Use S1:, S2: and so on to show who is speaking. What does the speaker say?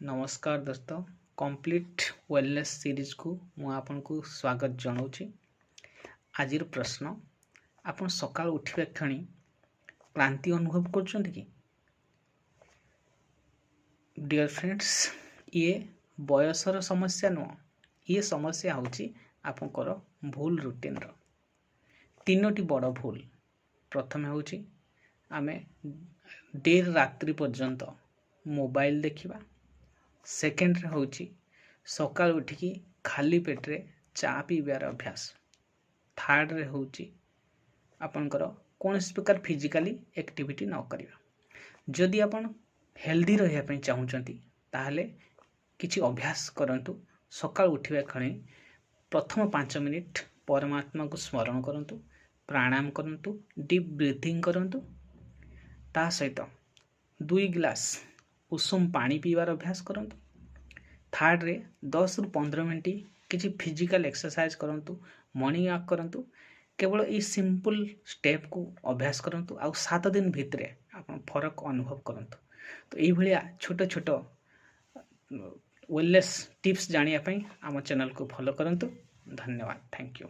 S1: नमस्कार दोस्तों, complete wellness series को मु आपको स्वागत जनाऊँ। आज प्रश्न, आपण सकाळ उठिबा क्षणी क्लांति अनुभव करछन्ती कि? डियर फ्रेंड्स, ये बयसर समस्या नुह, ये समस्या होची आपनकर भूल रूटीन रो। तीनोटी बड़ भूल। प्रथम होची आमे देर रात्रि पर्यंत मोबाइल देखिबा। सेकेंड रे होची सकाळ उठिकी खाली पेटरे चा पीबार अभ्यास। थर्ड रे होची आपनकर कौनसी प्रकार फिजिकली एक्टिविटी न करिबा। जदि आपण हेल्दी रहिया पई चाहुचंती ताहले किछि अभ्यास करंतु। सकाळ उठिबा खणी प्रथम 5 मिनिट परमात्मा को स्मरण करंतु, प्राणायाम करंतु, डीप ब्रीथिंग करंतु। ता सहित 2 गिलास उषुम पानी पीबार अभ्यास करंतु। थर्ड रे 10 रु 15 मिनिट किछि फिजिकल एक्सरसाइज करंतु, मॉर्निंग वॉक करंतु। केवल ई सिंपल स्टेप को अभ्यास करंतु आ 7 दिन भितरे आपण फरक अनुभव करंतु। तो एई भलिया छोट छोट वेलनेस टिप्स जानिया पई आम चैनल को फॉलो करंतु। धन्यवाद, थैंक यू।